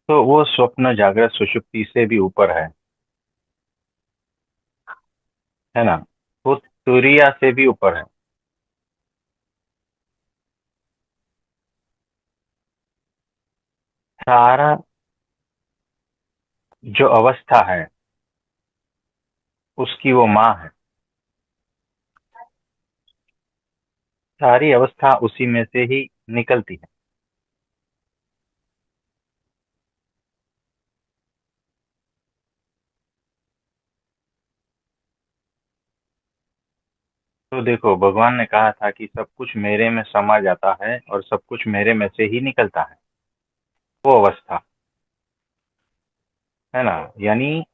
तो वो स्वप्न जागृत सुषुप्ति से भी ऊपर है ना। वो तुरिया से भी ऊपर है। सारा जो अवस्था है उसकी वो माँ है। सारी अवस्था उसी में से ही निकलती है। तो देखो, भगवान ने कहा था कि सब कुछ मेरे में समा जाता है और सब कुछ मेरे में से ही निकलता है। वो अवस्था है ना। यानी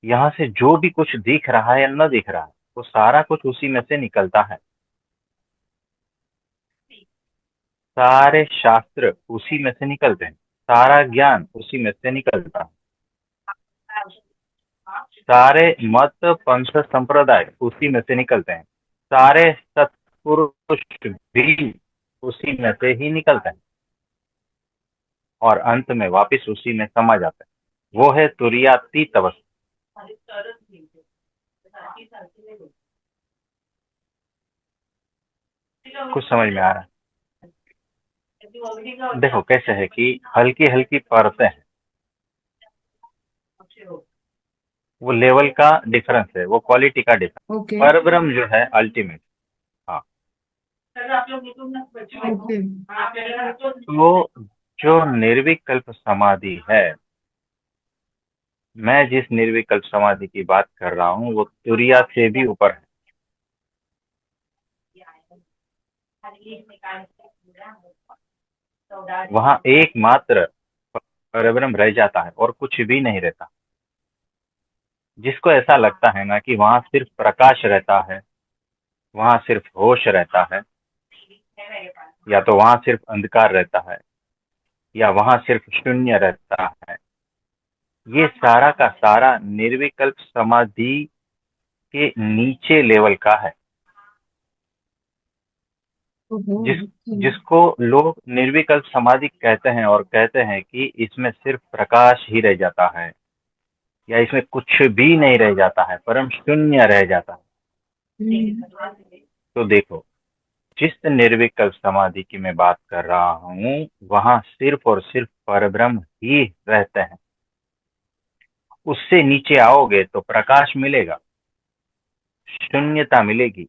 यहाँ से जो भी कुछ दिख रहा है या न दिख रहा है, वो सारा कुछ उसी में से निकलता है। सारे शास्त्र उसी में से निकलते हैं। सारा ज्ञान उसी में से निकलता है। सारे मत पंथ संप्रदाय उसी में से निकलते हैं। सारे सत्पुरुष भी उसी में से ही निकलते हैं और अंत में वापस उसी में समा जाते हैं। वो है तुरीयातीत अवस्था। कुछ समझ में आ रहा है? देखो कैसे है कि हल्की हल्की परतें हैं। वो लेवल का डिफरेंस है, वो क्वालिटी का डिफरेंस। ओके। पर ब्रह्म जो है अल्टीमेट। हाँ। ओके। तो जो निर्विकल्प समाधि है, मैं जिस निर्विकल्प समाधि की बात कर रहा हूँ वो तुरिया से भी ऊपर है। वहां एकमात्र परब्रह्म रह जाता है और कुछ भी नहीं रहता। जिसको ऐसा लगता है ना कि वहां सिर्फ प्रकाश रहता है, वहां सिर्फ होश रहता है, या तो वहां सिर्फ अंधकार रहता है, या वहां सिर्फ शून्य रहता है, ये सारा का सारा निर्विकल्प समाधि के नीचे लेवल का है। ओहो। जिस ओके। जिसको लोग निर्विकल्प समाधि कहते हैं और कहते हैं कि इसमें सिर्फ प्रकाश ही रह जाता है, या इसमें कुछ भी नहीं रह जाता है, परम शून्य रह जाता है। तो देखो, जिस निर्विकल्प समाधि की मैं बात कर रहा हूँ वहां सिर्फ और सिर्फ परब्रह्म ही रहते हैं। उससे नीचे आओगे तो प्रकाश मिलेगा, शून्यता मिलेगी,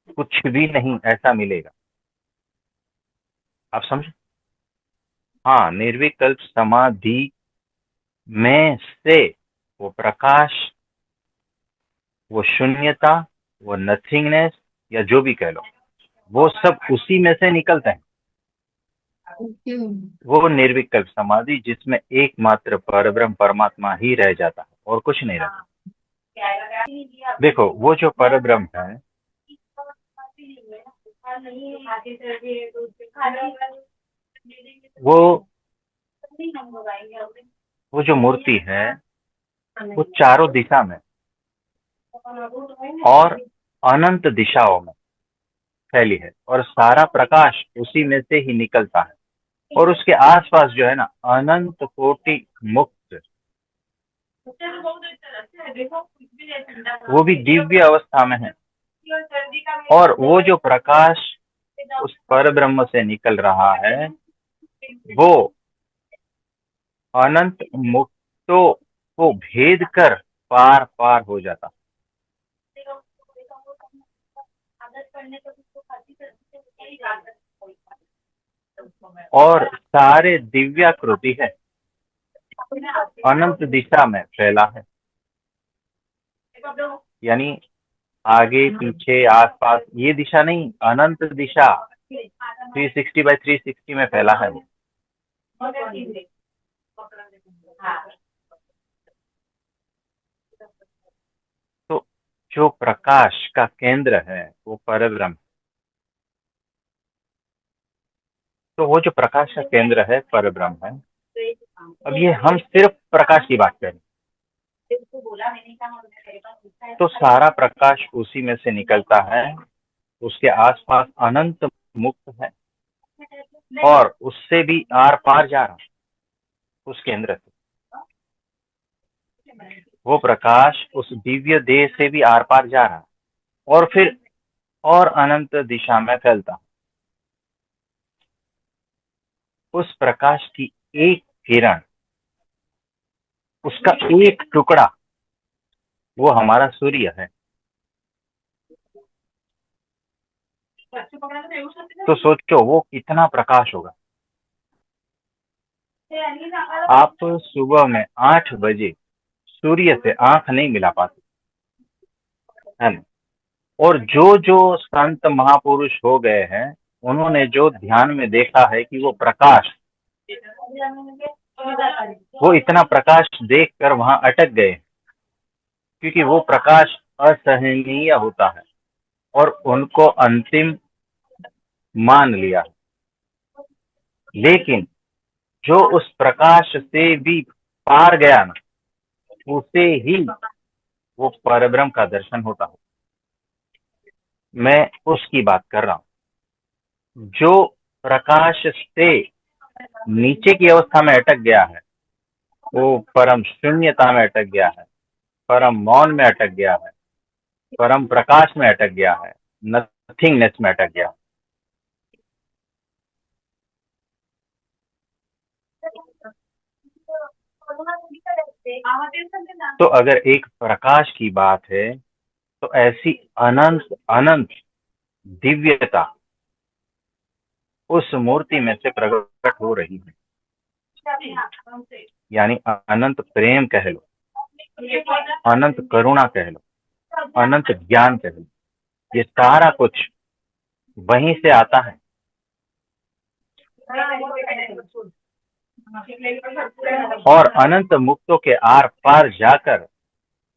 कुछ भी नहीं ऐसा मिलेगा। आप समझे? हाँ, निर्विकल्प समाधि में से वो प्रकाश, वो शून्यता, वो नथिंगनेस, या जो भी कह लो, वो सब उसी में से निकलते हैं। ओके। वो निर्विकल्प समाधि जिसमें एकमात्र परब्रह्म परमात्मा ही रह जाता है और कुछ नहीं रहता। देखो, वो जो परब्रह्म है, वो वो जो मूर्ति है वो चारों दिशा में और अनंत दिशाओं में फैली है, और सारा प्रकाश उसी में से ही निकलता है। और उसके आसपास जो है ना, अनंत कोटि मुक्त, वो भी दिव्य अवस्था में है। और वो जो प्रकाश उस पर ब्रह्म से निकल रहा है, वो अनंत मुक्तों को भेद कर पार पार हो जाता। और सारे दिव्याकृति है, अनंत दिशा में फैला है। यानी आगे पीछे आसपास ये दिशा नहीं, अनंत दिशा 360 बाय 360 में फैला है वो। तो जो प्रकाश का केंद्र है वो परब्रह्म। तो वो जो प्रकाश का केंद्र है परब्रह्म है। अब ये हम सिर्फ प्रकाश की बात करें तो सारा प्रकाश उसी में से निकलता है। उसके आसपास अनंत मुक्त है और उससे भी आर पार जा रहा है। उस केंद्र से। वो प्रकाश उस दिव्य देह से भी आर पार जा रहा है और फिर और अनंत दिशा में फैलता। उस प्रकाश की एक किरण, उसका एक टुकड़ा, वो हमारा सूर्य है। तो सोचो वो कितना प्रकाश होगा। आप सुबह में 8 बजे सूर्य से आंख नहीं मिला पाते, है ना? और जो जो संत महापुरुष हो गए हैं, उन्होंने जो ध्यान में देखा है कि वो प्रकाश, वो इतना प्रकाश देखकर वहां अटक गए, क्योंकि वो प्रकाश असहनीय होता है और उनको अंतिम मान लिया। लेकिन जो उस प्रकाश से भी पार गया ना, उसे ही वो परब्रह्म का दर्शन होता है। मैं उसकी बात कर रहा हूं जो प्रकाश से नीचे की अवस्था में अटक गया है, वो परम शून्यता में अटक गया है, परम मौन में अटक गया है, परम प्रकाश में अटक गया है, नथिंगनेस में अटक गया। तो अगर एक प्रकाश की बात है, तो ऐसी अनंत अनंत दिव्यता उस मूर्ति में से प्रकट हो रही है। यानी अनंत प्रेम कह लो, अनंत करुणा कह लो, अनंत ज्ञान कह लो, ये सारा कुछ वहीं से आता है। और अनंत मुक्तों के आर पार जाकर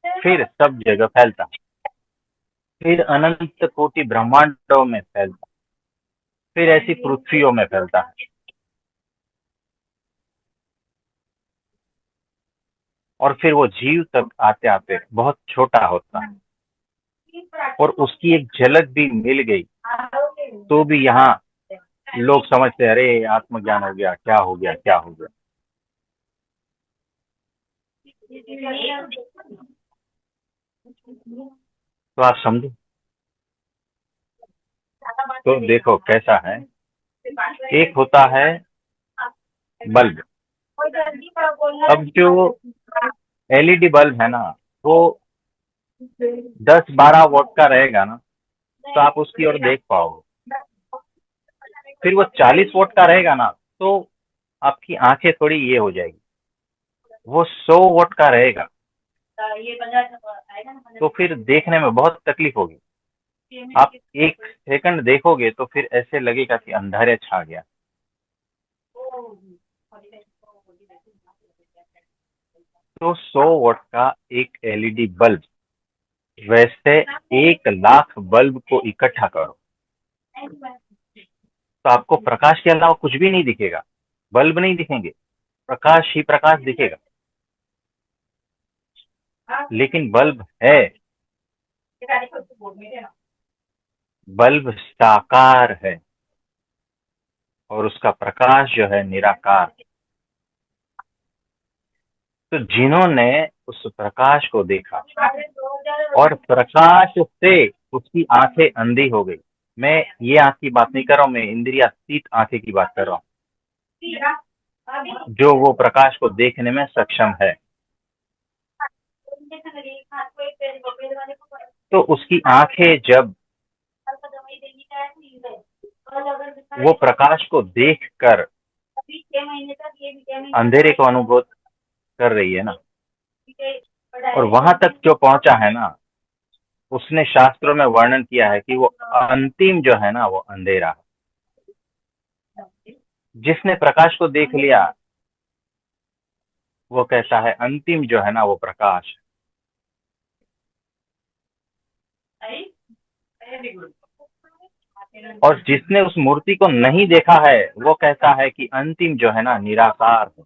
फिर सब जगह फैलता, फिर अनंत कोटि ब्रह्मांडों में फैलता, फिर ऐसी पृथ्वियों में फैलता है। और फिर वो जीव तक आते आते बहुत छोटा होता है, और उसकी एक झलक भी मिल गई तो भी यहाँ लोग समझते अरे आत्मज्ञान हो गया, क्या हो गया, क्या हो गया। तो आप समझो, तो देखो कैसा है। एक होता है बल्ब। अब जो एलईडी बल्ब है ना, वो 10-12 वोल्ट का रहेगा ना, तो आप उसकी ओर देख पाओगे। फिर वो 40 वोल्ट का रहेगा ना, तो आपकी आंखें थोड़ी ये हो जाएगी। वो 100 वोल्ट का रहेगा तो फिर देखने में बहुत तकलीफ होगी। आप 1 सेकंड देखोगे तो फिर ऐसे लगेगा कि अंधारे छा गया। तो 100 वोल्ट का एक एलईडी बल्ब, वैसे 1 लाख बल्ब को इकट्ठा करो तो आपको प्रकाश के अलावा कुछ भी नहीं दिखेगा। बल्ब नहीं दिखेंगे, प्रकाश ही प्रकाश दिखेगा। लेकिन बल्ब है, बल्ब साकार है और उसका प्रकाश जो है निराकार। तो जिन्होंने उस प्रकाश को देखा और प्रकाश से उसकी आंखें अंधी हो गई, मैं ये आंख की बात नहीं कर रहा हूं, मैं इंद्रियातीत आंखें की बात कर रहा हूं, जो वो प्रकाश को देखने में सक्षम है। तो उसकी आंखें जब वो प्रकाश को देखकर अंधेरे को अनुभव कर रही है ना, और वहां तक जो पहुंचा है ना, उसने शास्त्रों में वर्णन किया है कि वो अंतिम जो है ना, वो अंधेरा है। जिसने प्रकाश को देख लिया, वो कहता है अंतिम जो है ना, वो प्रकाश है। और जिसने उस मूर्ति को नहीं देखा है, वो कहता है कि अंतिम जो है ना, निराकार है।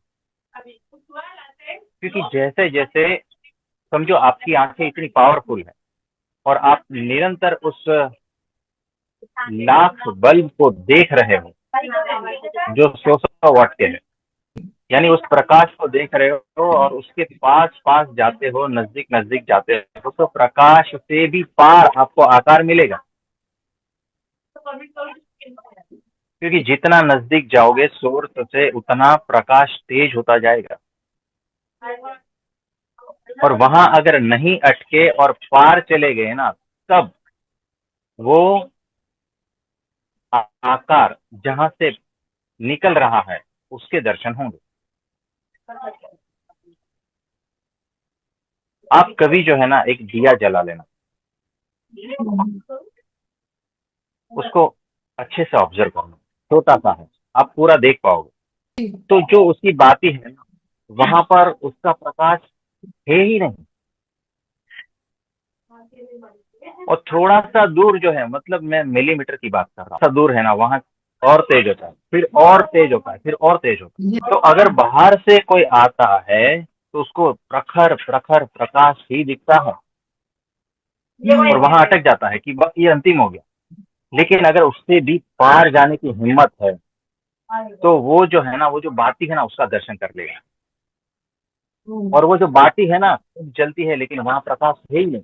क्योंकि जैसे जैसे समझो आपकी आंखें इतनी पावरफुल है और आप निरंतर उस लाख बल्ब को देख रहे हो जो 100-100 वाट के हैं, यानी उस प्रकाश को देख रहे हो और उसके पास पास जाते हो, नजदीक नजदीक जाते हो, तो प्रकाश से भी पार आपको आकार मिलेगा। क्योंकि जितना नजदीक जाओगे सोर्स से उतना प्रकाश तेज होता जाएगा। और वहां अगर नहीं अटके और पार चले गए ना, तब वो आकार जहां से निकल रहा है उसके दर्शन होंगे। आप कभी जो है ना एक दिया जला लेना, उसको अच्छे से ऑब्जर्व करना, छोटा सा है, आप पूरा देख पाओगे। तो जो उसकी बाती है ना, वहां पर उसका प्रकाश है ही नहीं। और थोड़ा सा दूर जो है, मतलब मैं मिलीमीटर की बात कर रहा हूँ, सा दूर है ना, वहां और तेज होता है, फिर और तेज होता है, फिर और तेज होता है। तो अगर बाहर से कोई आता है तो उसको प्रखर प्रखर प्रकाश ही दिखता है और वहां अटक जाता है कि बस ये अंतिम हो गया। लेकिन अगर उससे भी पार जाने की हिम्मत है तो वो जो है ना, वो जो बाती है ना, उसका दर्शन कर लेगा। और वो जो बाती है ना जलती है, लेकिन वहां प्रकाश है ही नहीं।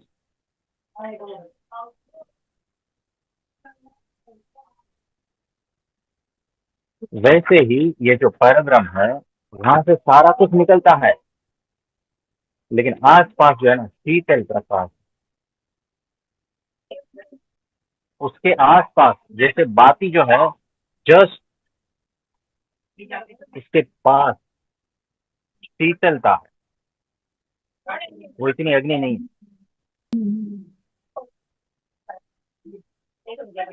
वैसे ही ये जो परब्रह्म है, वहां से सारा कुछ निकलता है, लेकिन आस पास जो है ना शीतल प्रकाश, उसके आस पास जैसे बाती जो है, जस्ट उसके पास शीतलता है, वो इतनी अग्नि नहीं है।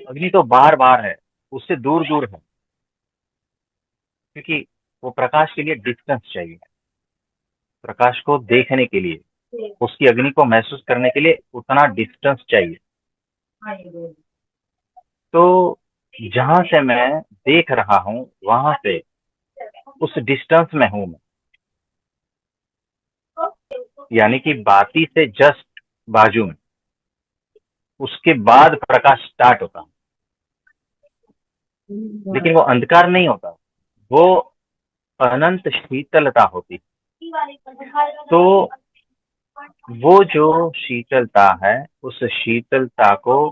अग्नि तो बार बार है, उससे दूर दूर है, क्योंकि वो प्रकाश के लिए डिस्टेंस चाहिए। प्रकाश को देखने के लिए, उसकी अग्नि को महसूस करने के लिए उतना डिस्टेंस चाहिए। तो जहां से मैं देख रहा हूं, वहां से उस डिस्टेंस में हूं मैं, यानी कि बाती से जस्ट बाजू में। उसके बाद प्रकाश स्टार्ट होता है, लेकिन वो अंधकार नहीं होता, वो अनंत शीतलता होती। तो वो जो शीतलता है, उस शीतलता को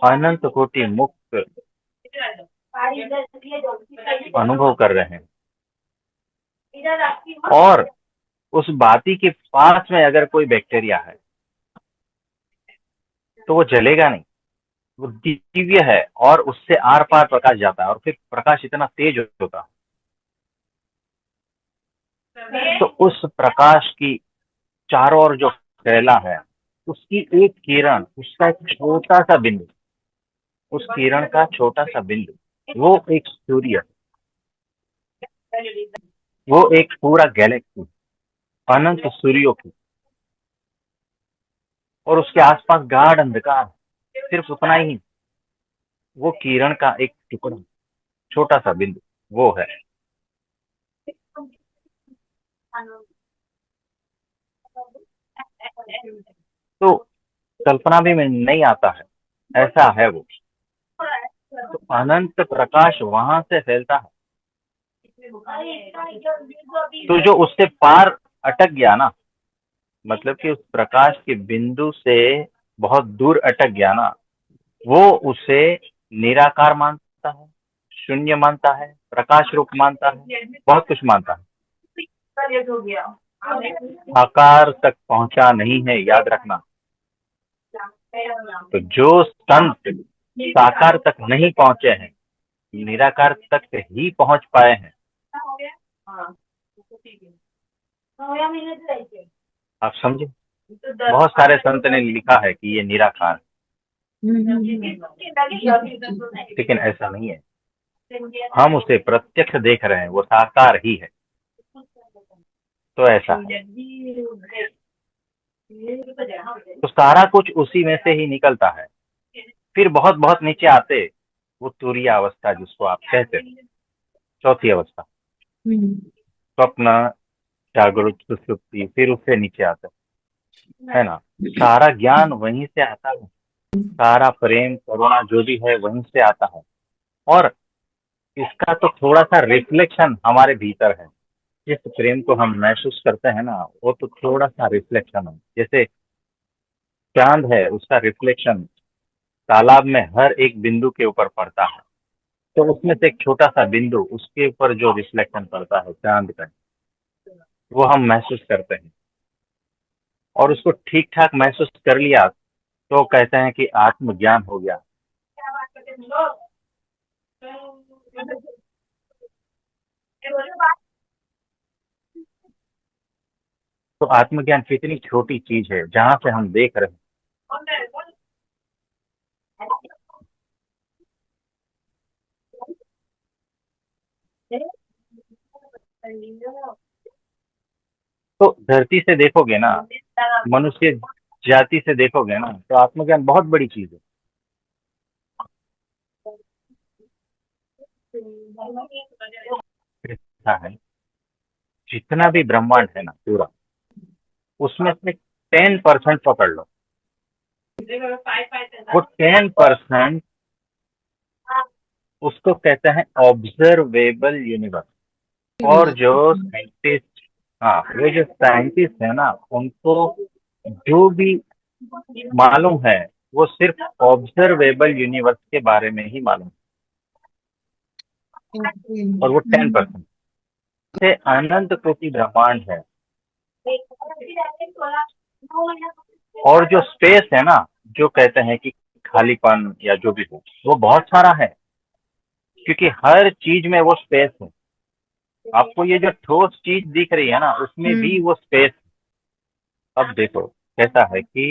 अनंत कोटि मुक्त अनुभव कर रहे हैं। और उस बाती के पास में अगर कोई बैक्टीरिया है तो वो जलेगा नहीं, वो दिव्य है, और उससे आर पार प्रकाश जाता है, और फिर प्रकाश इतना तेज होता है। तो उस प्रकाश की चारों ओर जो फैला है, उसकी एक किरण, उसका एक छोटा सा बिंदु, उस किरण का छोटा सा बिंदु, वो एक सूर्य, वो एक पूरा गैलेक्सी, अनंत सूर्यों की, और उसके आसपास गाढ़ अंधकार, सिर्फ उतना ही, वो किरण का एक टुकड़ा, छोटा सा बिंदु, वो है। तो कल्पना भी में नहीं आता है, ऐसा है वो। तो अनंत प्रकाश वहां से फैलता है। तो जो उससे पार अटक गया ना, मतलब कि उस प्रकाश के बिंदु से बहुत दूर अटक गया ना, वो उसे निराकार मानता है, शून्य मानता है, प्रकाश रूप मानता है, बहुत कुछ मानता है। आकार तक पहुंचा नहीं है, याद रखना। तो जो संत साकार तक नहीं पहुंचे हैं, निराकार तक ही पहुंच पाए हैं। आप समझे? बहुत सारे संत ने लिखा है कि ये निराकार, लेकिन ऐसा नहीं है। हम उसे प्रत्यक्ष देख रहे हैं, वो साकार ही है। तो ऐसा है। तो सारा कुछ उसी में से ही निकलता है। फिर बहुत बहुत नीचे आते, वो तुरीय अवस्था जिसको आप कहते हैं, चौथी अवस्था, स्वप्न, जागृत, सुषुप्ति, फिर उससे नीचे आता है ना। सारा ज्ञान वहीं से आता है, सारा प्रेम करुणा जो भी है वहीं से आता है। और इसका तो थोड़ा सा रिफ्लेक्शन हमारे भीतर है। जिस प्रेम को हम महसूस करते हैं ना, वो तो थोड़ा सा रिफ्लेक्शन है। जैसे चांद है, उसका रिफ्लेक्शन तालाब में हर एक बिंदु के ऊपर पड़ता है, तो उसमें से एक छोटा सा बिंदु, उसके ऊपर जो रिफ्लेक्शन पड़ता है चांद का, वो हम महसूस करते हैं। और उसको ठीक ठाक महसूस कर लिया तो कहते हैं कि आत्मज्ञान हो गया। तो आत्मज्ञान कितनी छोटी चीज है जहां से हम देख रहे हैं। तो धरती से देखोगे ना, मनुष्य जाति से देखोगे ना, तो आत्मज्ञान बहुत बड़ी चीज है। ऐसा है, जितना भी ब्रह्मांड है ना पूरा, उसमें से 10% पकड़ लो। वो 10% उसको कहते हैं ऑब्जर्वेबल यूनिवर्स। और जो साइंटिस्ट, हाँ, वो जो साइंटिस्ट है ना, उनको जो भी मालूम है वो सिर्फ ऑब्जर्वेबल यूनिवर्स के बारे में ही मालूम ओके। है। और वो 10% से अनंत कोटि ब्रह्मांड है। और जो स्पेस है ना, जो कहते हैं कि खालीपन या जो भी हो, वो बहुत सारा है, क्योंकि हर चीज में वो स्पेस है। आपको ये जो ठोस चीज दिख रही है ना, उसमें भी वो स्पेस है। अब देखो कैसा है कि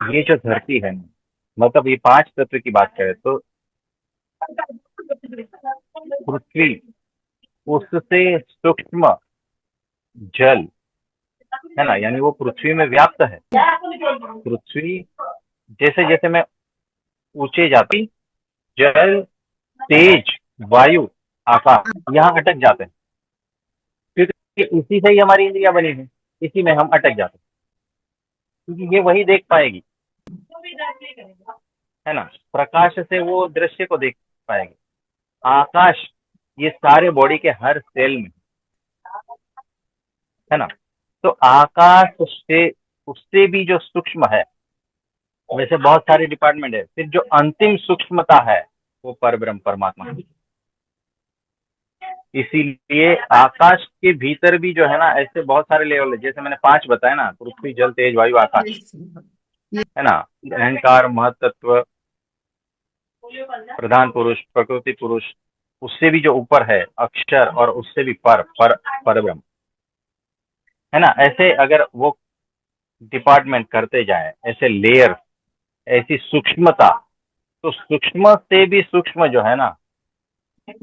ये जो धरती है ना, मतलब ये 5 तत्व की बात करें तो पृथ्वी, उससे सूक्ष्म जल है ना, यानी वो पृथ्वी में व्याप्त है। पृथ्वी, जैसे जैसे मैं ऊंचे जाती, जल, तेज, वायु, आकाश, यहाँ अटक जाते हैं, क्योंकि इसी से ही हमारी इंद्रिया बनी है। इसी में हम अटक जाते हैं, क्योंकि ये वही देख पाएगी, है ना। प्रकाश से वो दृश्य को देख पाएगी। आकाश, ये सारे बॉडी के हर सेल में, है ना। तो आकाश से, उससे भी जो सूक्ष्म है, वैसे बहुत सारे डिपार्टमेंट है, फिर जो अंतिम सूक्ष्मता है वो परब्रह्म परमात्मा है। इसीलिए आकाश के भीतर भी जो है ना, ऐसे बहुत सारे लेवल है, जैसे मैंने 5 बताया ना, पृथ्वी, जल, तेज, वायु, आकाश, है ना। अहंकार, महतत्व, प्रधान पुरुष, प्रकृति पुरुष, उससे भी जो ऊपर है अक्षर, और उससे भी परब्रह्म, है ना। ऐसे अगर वो डिपार्टमेंट करते जाए, ऐसे लेयर, ऐसी सूक्ष्मता, तो सूक्ष्म से भी सूक्ष्म जो है ना,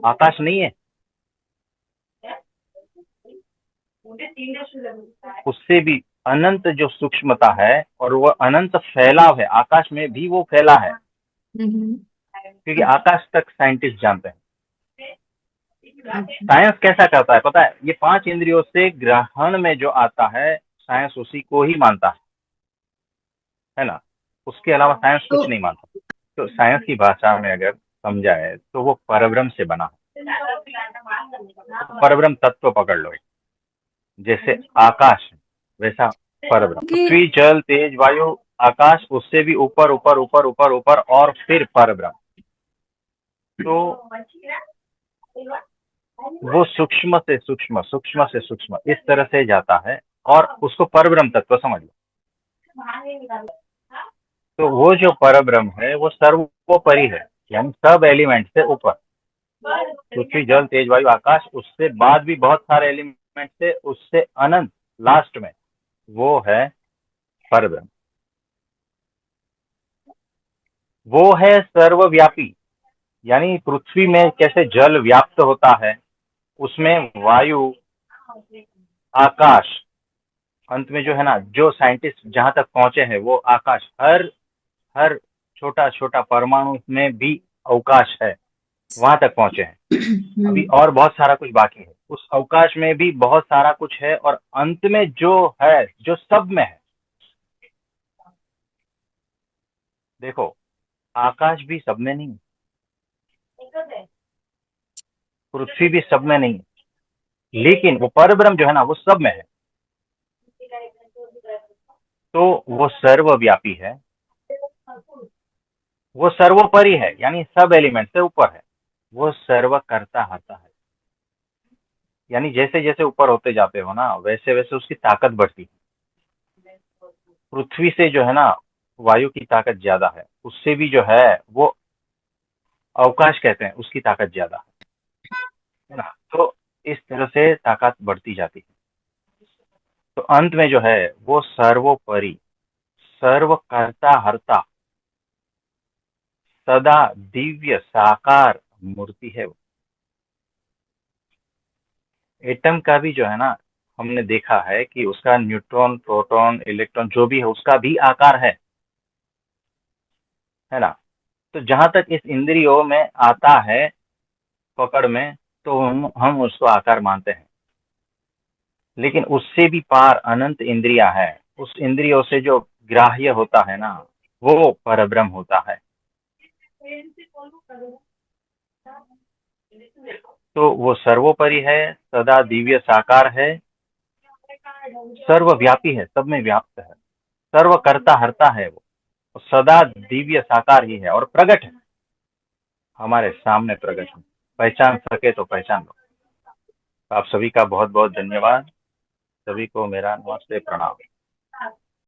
आकाश नहीं है, उससे भी अनंत जो सूक्ष्मता है, और वो अनंत फैलाव है, आकाश में भी वो फैला है। क्योंकि आकाश तक साइंटिस्ट जानते हैं। साइंस कैसा करता है पता है, ये 5 इंद्रियों से ग्रहण में जो आता है, साइंस उसी को ही मानता है ना। उसके अलावा साइंस तो कुछ नहीं मानता। तो साइंस की भाषा में अगर समझाए तो वो परब्रह्म से बना है। तो परब्रह्म तत्व पकड़ लो, जैसे आकाश वैसा परब्रह्म, कि पृथ्वी, जल, तेज, वायु, आकाश, उससे भी ऊपर ऊपर ऊपर ऊपर ऊपर, और फिर परब्रह्म। तो वो सूक्ष्म से सूक्ष्म, सूक्ष्म से सूक्ष्म, इस तरह से जाता है, और उसको परब्रह्म तत्व समझ लो। तो वो जो परब्रह्म है वो सर्वोपरि है, यानी सब एलिमेंट से ऊपर। पृथ्वी, जल, तेज, वायु, आकाश, उससे बाद भी बहुत सारे एलिमेंट से, उससे अनंत लास्ट में वो है परब्रह्म। वो है सर्वव्यापी। यानी पृथ्वी में कैसे जल व्याप्त होता है, उसमें वायु, आकाश, अंत में जो है ना, जो साइंटिस्ट जहां तक पहुंचे हैं, वो आकाश, हर हर छोटा छोटा परमाणु में भी अवकाश है, वहां तक पहुंचे हैं। अभी और बहुत सारा कुछ बाकी है, उस अवकाश में भी बहुत सारा कुछ है, और अंत में जो है, जो सब में है। देखो, आकाश भी सब में नहीं है, पृथ्वी भी सब में नहीं है, लेकिन वो परब्रह्म जो है ना वो सब में है। तो वो सर्वव्यापी है, वो सर्वोपरि है, यानी सब एलिमेंट से ऊपर है। वो सर्व करता हरता है, यानी जैसे जैसे ऊपर होते जाते हो ना वैसे वैसे उसकी ताकत बढ़ती है। पृथ्वी से जो है ना वायु की ताकत ज्यादा है, उससे भी जो है वो अवकाश कहते हैं, उसकी ताकत ज्यादा है ना। तो इस तरह से ताकत बढ़ती जाती है। तो अंत में जो है वो सर्वोपरि, सर्व करता हरता, सदा दिव्य साकार मूर्ति है वो। एटम का भी जो है ना हमने देखा है कि उसका न्यूट्रॉन प्रोटॉन इलेक्ट्रॉन जो भी है उसका भी आकार है ना। तो जहां तक इस इंद्रियों में आता है पकड़ में, तो हम उसको आकार मानते हैं। लेकिन उससे भी पार अनंत इंद्रियां है, उस इंद्रियों से जो ग्राह्य होता है ना वो परब्रह्म होता है। तो वो सर्वोपरि है, सदा दिव्य साकार है, सर्वव्यापी है, सब में व्याप्त है, सर्व करता हरता है वो, सदा दिव्य साकार ही है और प्रकट है, हमारे सामने प्रकट है। पहचान सके तो पहचान लो। आप सभी का बहुत बहुत धन्यवाद। सभी को मेरा नमस्ते प्रणाम।